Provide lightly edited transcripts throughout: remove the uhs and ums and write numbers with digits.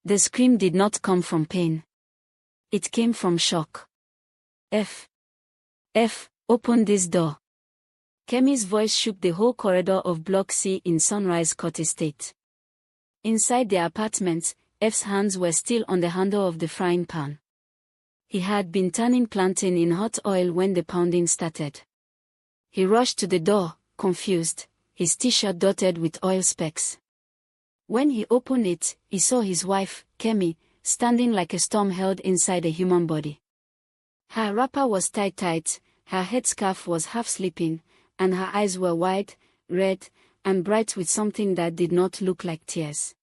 The scream did not come from pain. It came from shock. F, open this door. Kemi's voice shook the whole corridor of Block C in Sunrise Court Estate. Inside the apartment, F's hands were still on the handle of the frying pan. He had been turning plantain in hot oil when the pounding started. He rushed to the door, confused, his t-shirt dotted with oil specks. When he opened it, he saw his wife, Kemi, standing like a storm held inside a human body. Her wrapper was tight, her headscarf was half-sleeping, and her eyes were wide, red, and bright with something that did not look like tears.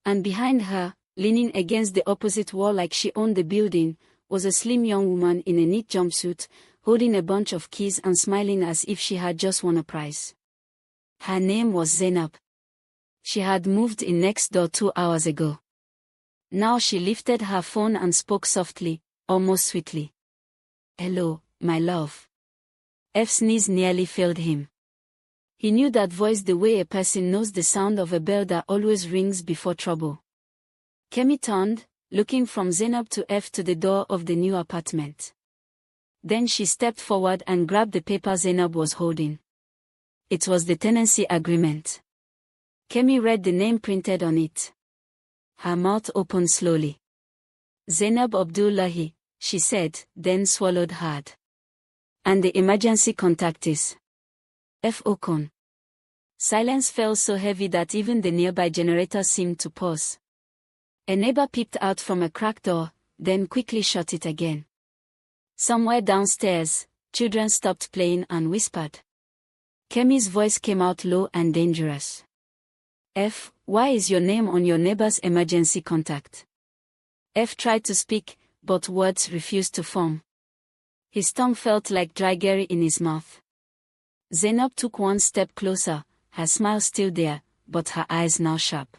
And behind her, leaning against the opposite wall like she owned the building, was a slim young woman in a neat jumpsuit, holding a bunch of keys and smiling as if she had just won a prize. Her name was Zainab. She had moved in next door 2 hours ago. Now she lifted her phone and spoke softly, almost sweetly. "Hello, my love." F's knees nearly failed him. He knew that voice the way a person knows the sound of a bell that always rings before trouble. Kemi turned, looking from Zainab to F to the door of the new apartment. Then she stepped forward and grabbed the paper Zainab was holding. It was the tenancy agreement. Kemi read the name printed on it. Her mouth opened slowly. "Zainab Abdullahi," she said, then swallowed hard. "And the emergency contact is F. Okon." Silence fell so heavy that even the nearby generator seemed to pause. A neighbor peeped out from a cracked door, then quickly shut it again. Somewhere downstairs, children stopped playing and whispered. Kemi's voice came out low and dangerous. "F, why is your name on your neighbor's emergency contact?" F tried to speak, but words refused to form. His tongue felt like dry gari in his mouth. Zainab took one step closer, her smile still there, but her eyes now sharp.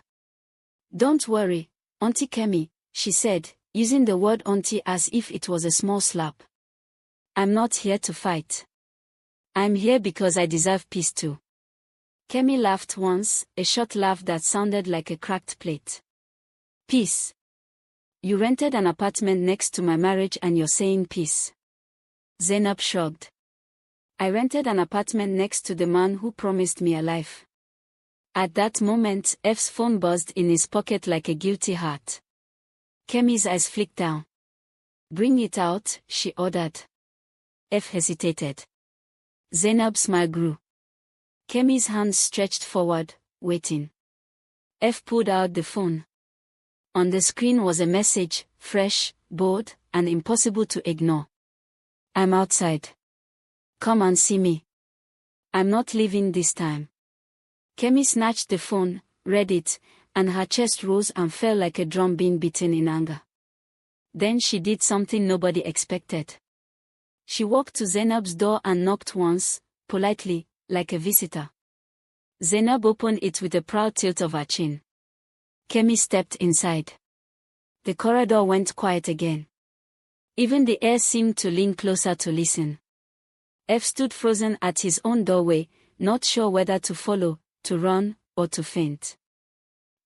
"Don't worry, Auntie Kemi," she said, using the word auntie as if it was a small slap. "I'm not here to fight. I'm here because I deserve peace too." Kemi laughed once, a short laugh that sounded like a cracked plate. "Peace? You rented an apartment next to my marriage and you're saying peace?" Zainab shrugged. "I rented an apartment next to the man who promised me a life." At that moment, F's phone buzzed in his pocket like a guilty heart. Kemi's eyes flicked down. "Bring it out," she ordered. F hesitated. Zainab's smile grew. Kemi's hands stretched forward, waiting. F pulled out the phone. On the screen was a message, fresh, bold, and impossible to ignore. "I'm outside. Come and see me. I'm not leaving this time." Kemi snatched the phone, read it, and her chest rose and fell like a drum being beaten in anger. Then she did something nobody expected. She walked to Zainab's door and knocked once, politely, like a visitor. Zainab opened it with a proud tilt of her chin. Kemi stepped inside. The corridor went quiet again. Even the air seemed to lean closer to listen. F stood frozen at his own doorway, not sure whether to follow, to run, or to faint.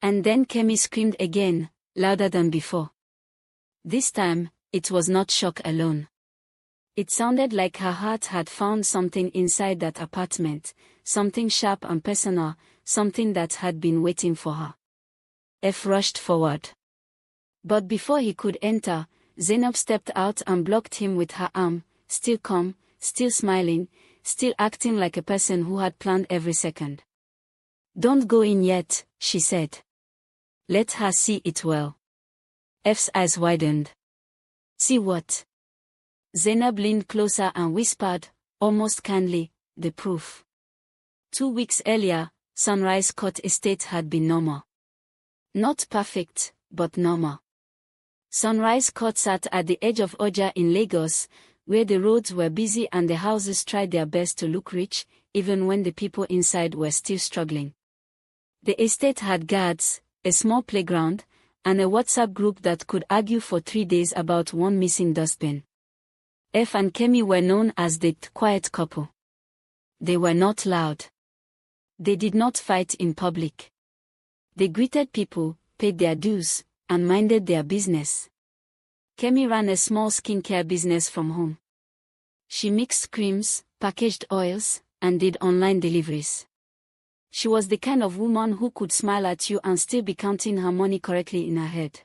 And then Kemi screamed again, louder than before. This time, it was not shock alone. It sounded like her heart had found something inside that apartment, something sharp and personal, something that had been waiting for her. F rushed forward. But before he could enter, Zainab stepped out and blocked him with her arm, still calm, still smiling, still acting like a person who had planned every second. "Don't go in yet," she said. "Let her see it well." F's eyes widened. "See what?" Zainab leaned closer and whispered, almost kindly, "The proof." 2 weeks earlier, Sunrise Court Estate had been normal. Not perfect, but normal. Sunrise Court sat at the edge of Oja in Lagos, where the roads were busy and the houses tried their best to look rich, even when the people inside were still struggling. The estate had guards, a small playground, and a WhatsApp group that could argue for 3 days about one missing dustbin. F and Kemi were known as the quiet couple. They were not loud. They did not fight in public. They greeted people, paid their dues, and minded their business. Kemi ran a small skincare business from home. She mixed creams, packaged oils, and did online deliveries. She was the kind of woman who could smile at you and still be counting her money correctly in her head.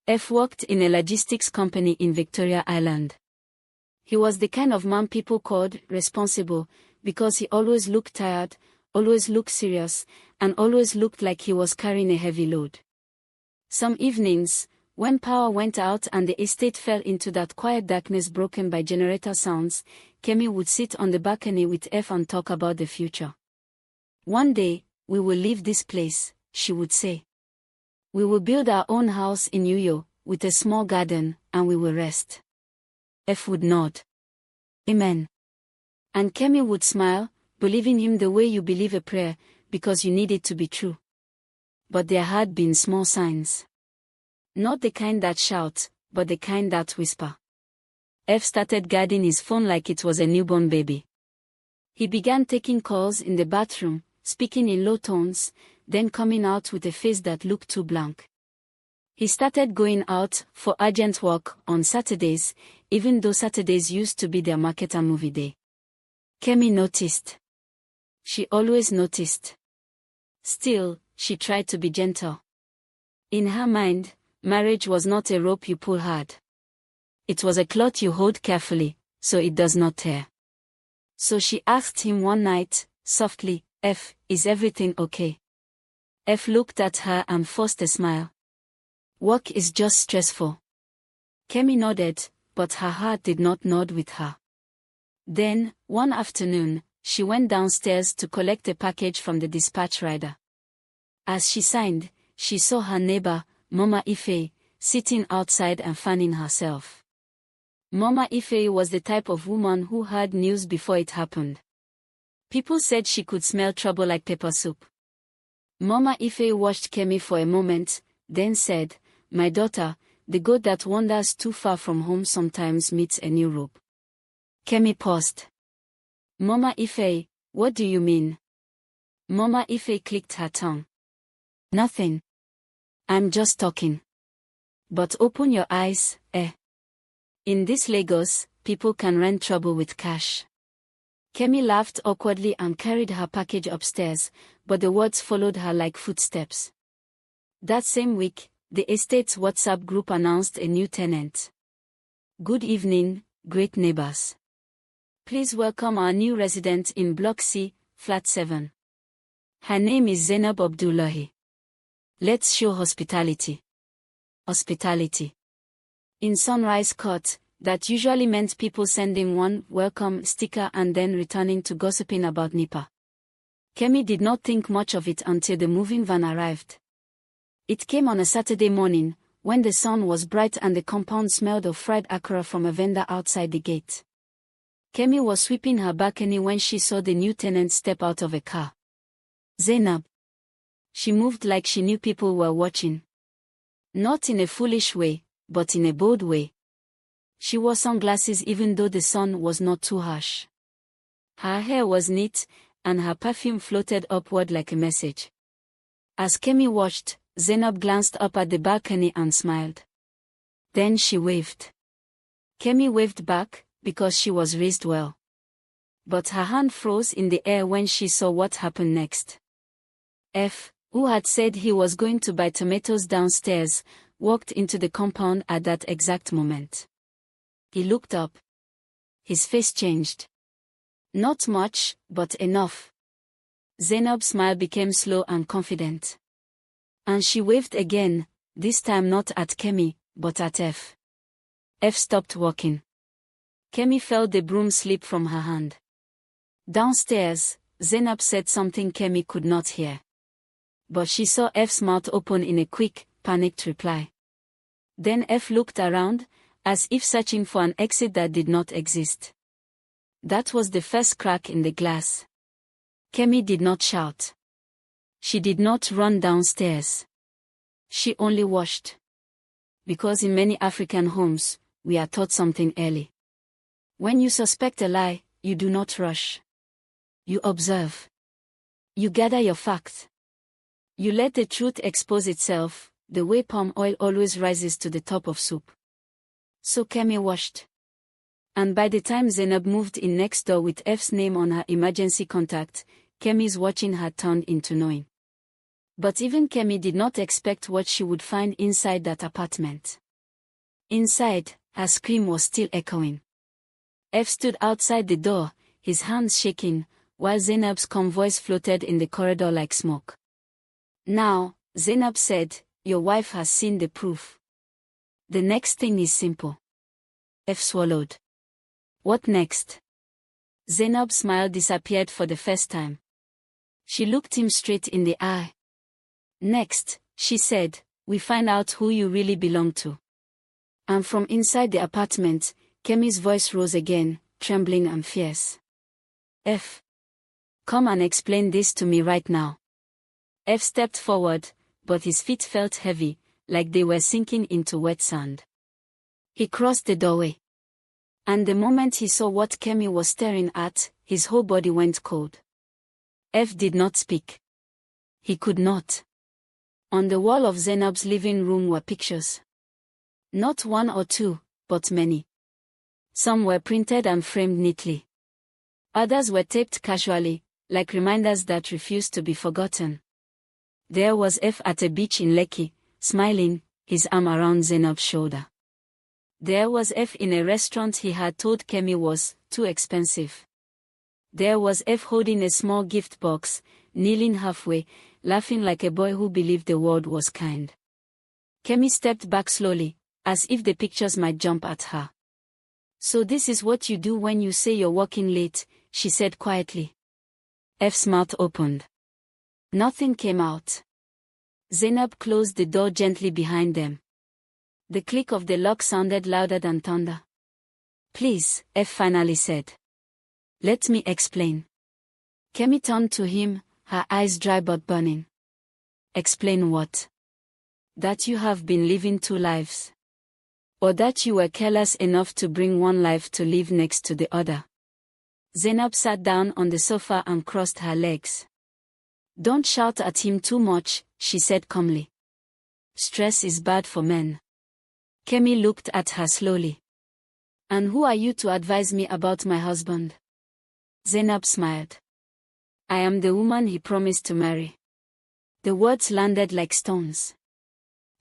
F worked in a logistics company in Victoria Island. He was the kind of man people called responsible because he always looked tired, always looked serious, and always looked like he was carrying a heavy load. Some evenings, when power went out and the estate fell into that quiet darkness broken by generator sounds, Kemi would sit on the balcony with F and talk about the future. "One day, we will leave this place," she would say. "We will build our own house in New York, with a small garden, and we will rest." F would nod. "Amen." And Kemi would smile, believing him the way you believe a prayer, because you need it to be true. But there had been small signs. Not the kind that shout, but the kind that whisper. F started guarding his phone like it was a newborn baby. He began taking calls in the bathroom, speaking in low tones, then coming out with a face that looked too blank. He started going out for urgent work on Saturdays, even though Saturdays used to be their market and movie day. Kemi noticed. She always noticed. Still, she tried to be gentle. In her mind, marriage was not a rope you pull hard. It was a cloth you hold carefully, so it does not tear. So she asked him one night, softly, "F, is everything okay?" F looked at her and forced a smile. "Work is just stressful." Kemi nodded, but her heart did not nod with her. Then, one afternoon, she went downstairs to collect a package from the dispatch rider. As she signed, she saw her neighbor, Mama Ife, sitting outside and fanning herself. Mama Ife was the type of woman who heard news before it happened. People said she could smell trouble like pepper soup. Mama Ife watched Kemi for a moment, then said, "My daughter, the goat that wanders too far from home sometimes meets a new rope." Kemi paused. "Mama Ife, what do you mean?" Mama Ife clicked her tongue. "Nothing. I'm just talking." "But open your eyes, eh? In this Lagos, people can rent trouble with cash." Kemi laughed awkwardly and carried her package upstairs, but the words followed her like footsteps. That same week, the estate's WhatsApp group announced a new tenant. "Good evening, great neighbors. Please welcome our new resident in Block C, Flat 7. Her name is Zainab Abdullahi. Let's show hospitality." Hospitality. In Sunrise Court, that usually meant people sending one welcome sticker and then returning to gossiping about Nipa. Kemi did not think much of it until the moving van arrived. It came on a Saturday morning, when the sun was bright and the compound smelled of fried akara from a vendor outside the gate. Kemi was sweeping her balcony when she saw the new tenant step out of a car. "Zainab." She moved like she knew people were watching. Not in a foolish way, but in a bold way. She wore sunglasses even though the sun was not too harsh. Her hair was neat, and her perfume floated upward like a message. As Kemi watched, Zainab glanced up at the balcony and smiled. Then she waved. Kemi waved back, because she was raised well. But her hand froze in the air when she saw what happened next. F, who had said he was going to buy tomatoes downstairs, walked into the compound at that exact moment. He looked up. His face changed. Not much, but enough. Zainab's smile became slow and confident. And she waved again, this time not at Kemi, but at F. F stopped walking. Kemi felt the broom slip from her hand. Downstairs, Zainab said something Kemi could not hear. But she saw F's mouth open in a quick, panicked reply. Then F looked around, as if searching for an exit that did not exist. That was the first crack in the glass. Kemi did not shout. She did not run downstairs. She only watched. Because in many African homes, we are taught something early. When you suspect a lie, you do not rush. You observe. You gather your facts. You let the truth expose itself, the way palm oil always rises to the top of soup. So Kemi washed. And by the time Zainab moved in next door with F's name on her emergency contact, Kemi's watching had turned into knowing. But even Kemi did not expect what she would find inside that apartment. Inside, her scream was still echoing. F stood outside the door, his hands shaking, while Zainab's calm voice floated in the corridor like smoke. Now, Zainab said, your wife has seen the proof. The next thing is simple. F swallowed. What next? Zainab's smile disappeared for the first time. She looked him straight in the eye. Next, she said, we find out who you really belong to. And from inside the apartment, Kemi's voice rose again, trembling and fierce. F. Come and explain this to me right now. F stepped forward, but his feet felt heavy, like they were sinking into wet sand. He crossed the doorway. And the moment he saw what Kemi was staring at, his whole body went cold. F did not speak. He could not. On the wall of Zainab's living room were pictures. Not one or two, but many. Some were printed and framed neatly. Others were taped casually, like reminders that refused to be forgotten. There was F at a beach in Lekki, smiling, his arm around Zainab's shoulder. There was F in a restaurant he had told Kemi was too expensive. There was F holding a small gift box, kneeling halfway, laughing like a boy who believed the world was kind. Kemi stepped back slowly, as if the pictures might jump at her. So this is what you do when you say you're working late, she said quietly. F's mouth opened. Nothing came out. Zainab closed the door gently behind them. The click of the lock sounded louder than thunder. Please, F finally said. Let me explain. Kemi turned to him, her eyes dry but burning. Explain what? That you have been living two lives. Or that you were careless enough to bring one life to live next to the other. Zainab sat down on the sofa and crossed her legs. Don't shout at him too much, she said calmly. Stress is bad for men. Kemi looked at her slowly. And who are you to advise me about my husband? Zainab smiled. I am the woman he promised to marry. The words landed like stones.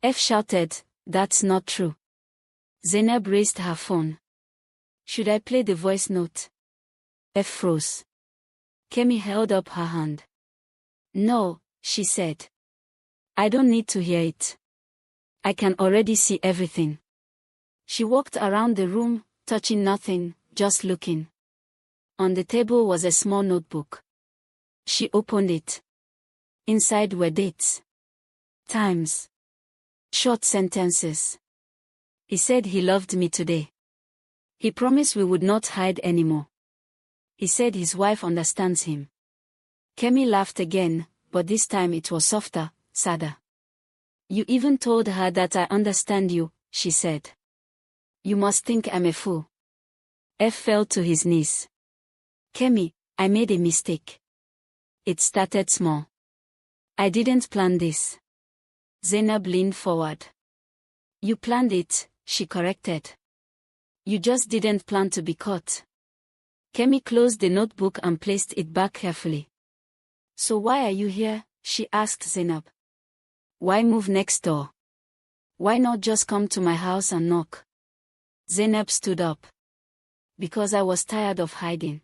F shouted, that's not true. Zainab raised her phone. Should I play the voice note? F froze. Kemi held up her hand. No, she said. I don't need to hear it. I can already see everything. She walked around the room, touching nothing, just looking. On the table was a small notebook. She opened it. Inside were dates. Times. Short sentences. He said he loved me today. He promised we would not hide anymore. He said his wife understands him. Kemi laughed again, but this time it was softer, sadder. You even told her that I understand you, she said. You must think I'm a fool. F fell to his knees. Kemi, I made a mistake. It started small. I didn't plan this. Zainab leaned forward. You planned it, she corrected. You just didn't plan to be caught. Kemi closed the notebook and placed it back carefully. So why are you here? She asked Zainab. Why move next door? Why not just come to my house and knock? Zainab stood up. Because I was tired of hiding.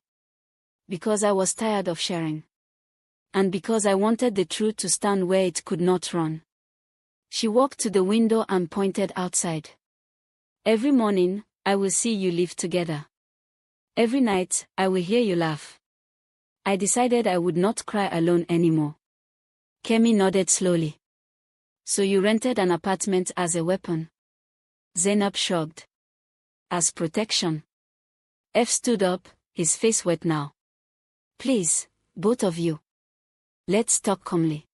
Because I was tired of sharing. And because I wanted the truth to stand where it could not run. She walked to the window and pointed outside. Every morning, I will see you live together. Every night, I will hear you laugh. I decided I would not cry alone anymore. Kemi nodded slowly. So you rented an apartment as a weapon? Zainab shrugged. As protection. F stood up, his face wet now. Please, both of you. Let's talk calmly.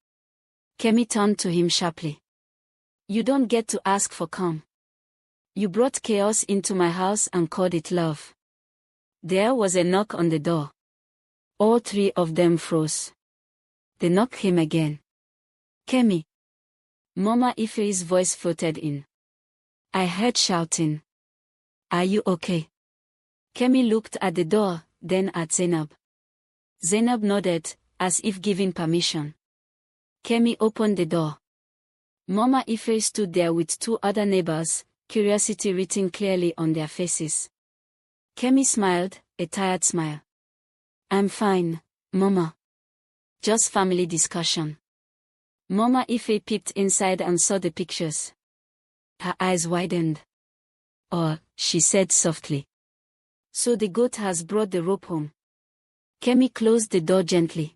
Kemi turned to him sharply. You don't get to ask for calm. You brought chaos into my house and called it love. There was a knock on the door. All three of them froze. The knock came again. Kemi. Mama Ife's voice floated in. I heard shouting. Are you okay? Kemi looked at the door, then at Zainab. Zainab nodded, as if giving permission. Kemi opened the door. Mama Ife stood there with two other neighbors, curiosity written clearly on their faces. Kemi smiled, a tired smile. I'm fine, Mama. Just family discussion. Mama Ife peeped inside and saw the pictures. Her eyes widened. Oh, she said softly. So the goat has brought the rope home. Kemi closed the door gently.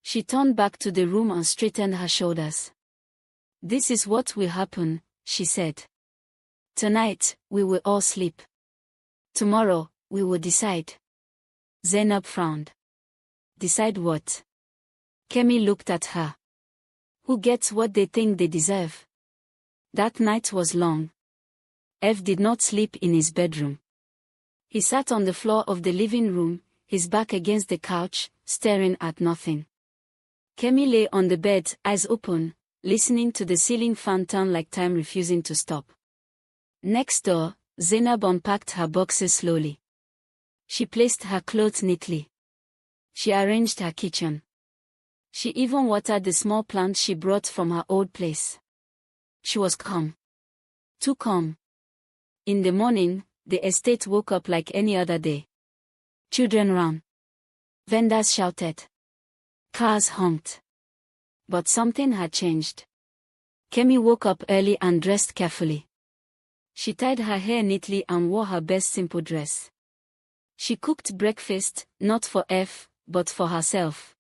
She turned back to the room and straightened her shoulders. This is what will happen, she said. Tonight, we will all sleep. Tomorrow, we will decide. Zainab frowned. Decide what? Kemi looked at her. Who gets what they think they deserve? That night was long. F did not sleep in his bedroom. He sat on the floor of the living room, his back against the couch, staring at nothing. Kemi lay on the bed, eyes open, listening to the ceiling fan turn like time refusing to stop. Next door, Zainab unpacked her boxes slowly. She placed her clothes neatly. She arranged her kitchen. She even watered the small plant she brought from her old place. She was calm. Too calm. In the morning, the estate woke up like any other day. Children ran. Vendors shouted. Cars honked. But something had changed. Kemi woke up early and dressed carefully. She tied her hair neatly and wore her best simple dress. She cooked breakfast, not for F, but for herself.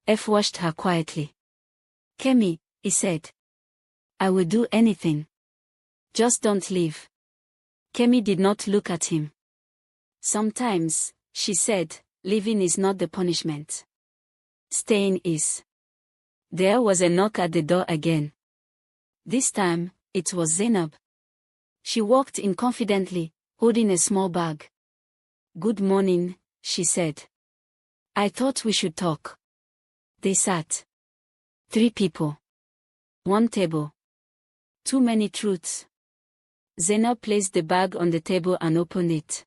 F washed her quietly. Kemi, he said. I will do anything. Just don't leave. Kemi did not look at him. Sometimes, she said, leaving is not the punishment. Staying is. There was a knock at the door again. This time, it was Zainab. She walked in confidently, holding a small bag. Good morning, she said. I thought we should talk. They sat. 3 people. 1 table. Too many truths. Zainab placed the bag on the table and opened it.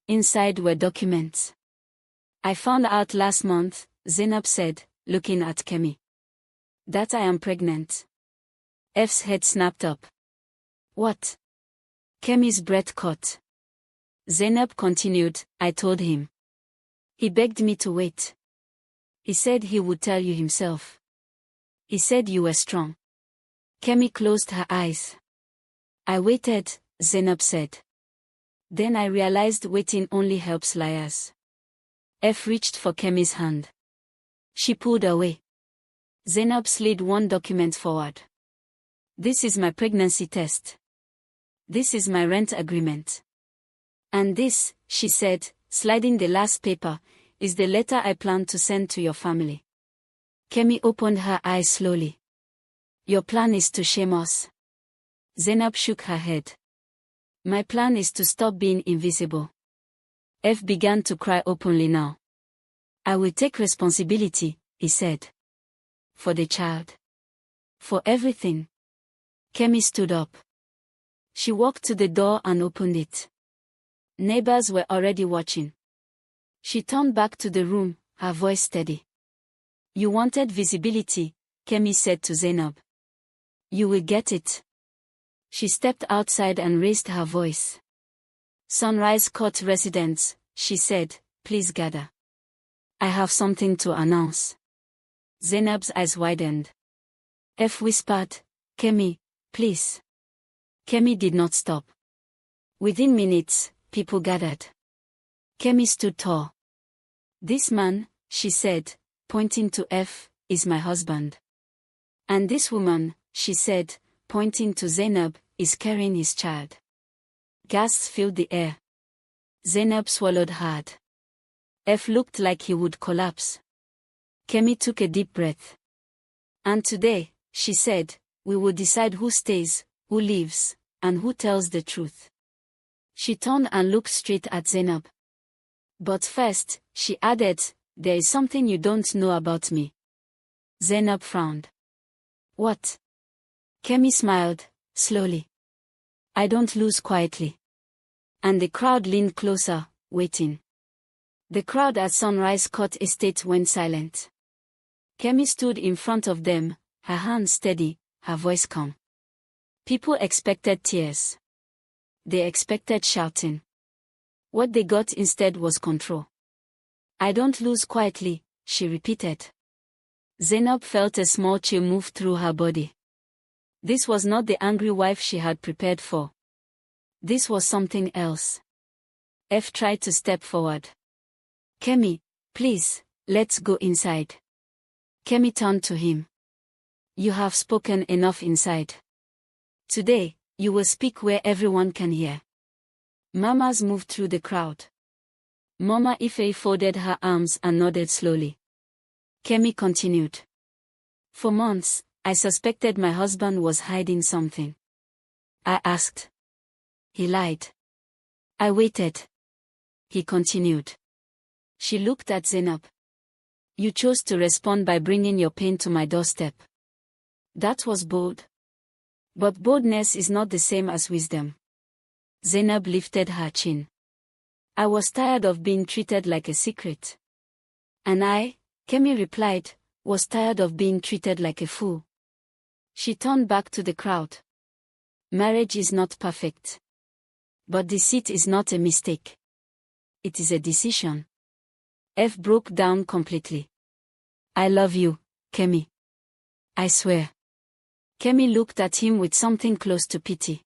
Inside were documents. I found out last month, Zainab said, looking at Kemi. That I am pregnant. F's head snapped up. What? Kemi's breath caught. Zainab continued, I told him. He begged me to wait. He said he would tell you himself. He said you were strong. Kemi closed her eyes. I waited, Zainab said. Then I realized waiting only helps liars. F reached for Kemi's hand. She pulled away. Zainab slid 1 document forward. This is my pregnancy test. This is my rent agreement. And this, she said, sliding the last paper, is the letter I plan to send to your family. Kemi opened her eyes slowly. Your plan is to shame us. Zainab shook her head. My plan is to stop being invisible. F began to cry openly now. I will take responsibility, he said. For the child. For everything. Kemi stood up. She walked to the door and opened it. Neighbors were already watching. She turned back to the room, her voice steady. You wanted visibility, Kemi said to Zainab. You will get it. She stepped outside and raised her voice. Sunrise Court residents, she said, please gather. I have something to announce. Zainab's eyes widened. F whispered, Kemi, please. Kemi did not stop. Within minutes, people gathered. Kemi stood tall. This man, she said, pointing to F, is my husband. And this woman, she said, pointing to Zainab, is carrying his child. Gasps filled the air. Zainab swallowed hard. F looked like he would collapse. Kemi took a deep breath. And today, she said, we will decide who stays, who leaves, and who tells the truth. She turned and looked straight at Zainab. But first, she added, there is something you don't know about me. Zainab frowned. What? Kemi smiled, slowly. I don't lose quietly. And the crowd leaned closer, waiting. The crowd at Sunrise Court Estate went silent. Kemi stood in front of them, her hands steady, her voice calm. People expected tears. They expected shouting. What they got instead was control. I don't lose quietly, she repeated. Zainab felt a small chill move through her body. This was not the angry wife she had prepared for. This was something else. F tried to step forward. Kemi, please, let's go inside. Kemi turned to him. You have spoken enough inside. Today, you will speak where everyone can hear. Mamas moved through the crowd. Mama Ife folded her arms and nodded slowly. Kemi continued. For months, I suspected my husband was hiding something. I asked. He lied. I waited. He continued. She looked at Zainab. You chose to respond by bringing your pain to my doorstep. That was bold. But boldness is not the same as wisdom. Zainab lifted her chin. I was tired of being treated like a secret. And I, Kemi replied, was tired of being treated like a fool. She turned back to the crowd. Marriage is not perfect. But deceit is not a mistake. It is a decision. F broke down completely. I love you, Kemi. I swear. Kemi looked at him with something close to pity.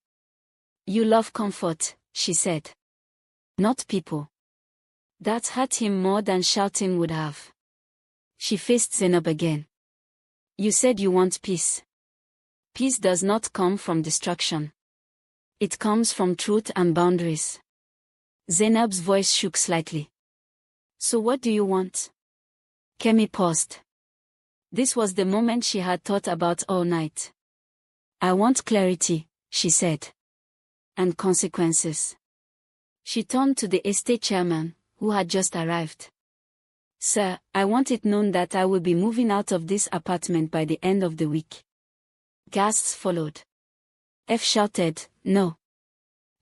You love comfort, she said. Not people. That hurt him more than shouting would have. She faced Zainab again. You said you want peace. Peace does not come from destruction. It comes from truth and boundaries. Zainab's voice shook slightly. So what do you want? Kemi paused. This was the moment she had thought about all night. I want clarity, she said. And consequences. She turned to the estate chairman, who had just arrived. Sir, I want it known that I will be moving out of this apartment by the end of the week. Gasps followed. F shouted, no.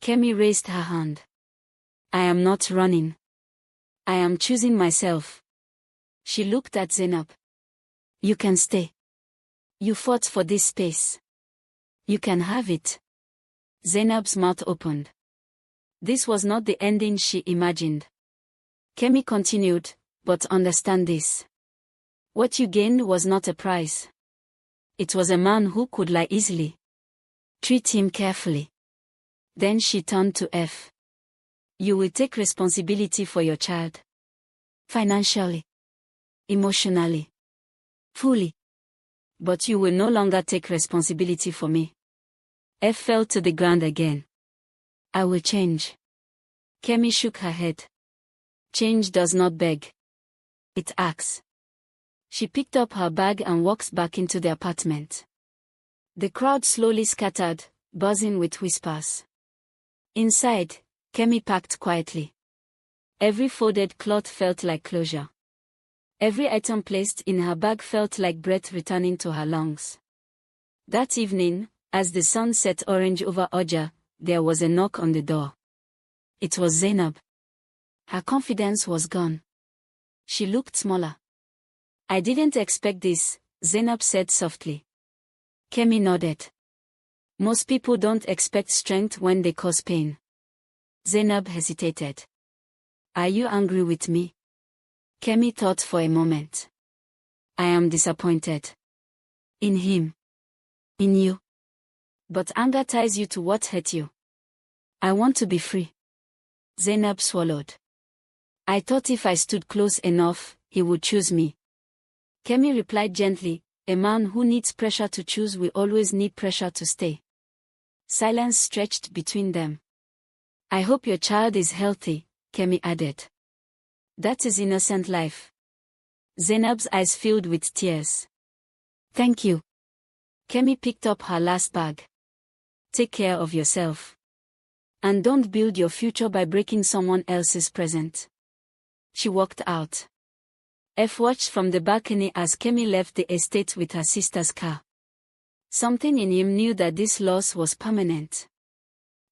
Kemi raised her hand. I am not running. I am choosing myself. She looked at Zainab. You can stay. You fought for this space. You can have it. Zainab's mouth opened. This was not the ending she imagined. Kemi continued, but understand this. What you gained was not a prize. It was a man who could lie easily. Treat him carefully. Then she turned to F. You will take responsibility for your child. Financially. Emotionally. Fully. But you will no longer take responsibility for me. F fell to the ground again. I will change. Kemi shook her head. Change does not beg. It acts. She picked up her bag and walked back into the apartment. The crowd slowly scattered, buzzing with whispers. Inside, Kemi packed quietly. Every folded cloth felt like closure. Every item placed in her bag felt like breath returning to her lungs. That evening, as the sun set orange over Oja, there was a knock on the door. It was Zainab. Her confidence was gone. She looked smaller. I didn't expect this, Zainab said softly. Kemi nodded. Most people don't expect strength when they cause pain. Zainab hesitated. Are you angry with me? Kemi thought for a moment. I am disappointed. In him. In you. But anger ties you to what hurt you. I want to be free. Zainab swallowed. I thought if I stood close enough, he would choose me. Kemi replied gently, a man who needs pressure to choose will always need pressure to stay. Silence stretched between them. I hope your child is healthy, Kemi added. That is innocent life. Zainab's eyes filled with tears. Thank you. Kemi picked up her last bag. Take care of yourself. And don't build your future by breaking someone else's present. She walked out. F watched from the balcony as Kemi left the estate with her sister's car. Something in him knew that this loss was permanent.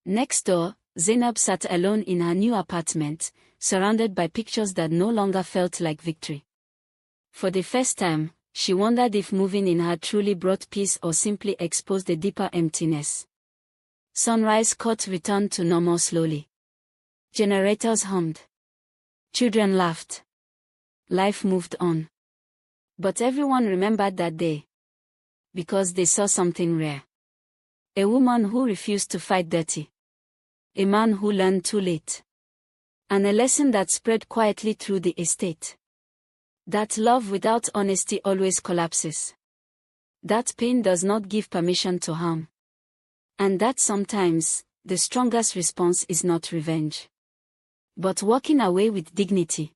Next door, Zainab sat alone in her new apartment, surrounded by pictures that no longer felt like victory. For the first time, she wondered if moving in had truly brought peace or simply exposed a deeper emptiness. Sunrise court returned to normal slowly. Generators hummed. Children laughed. Life moved on. But everyone remembered that day. Because they saw something rare. A woman who refused to fight dirty. A man who learned too late. And a lesson that spread quietly through the estate. That love without honesty always collapses. That pain does not give permission to harm. And that sometimes, the strongest response is not revenge, but walking away with dignity.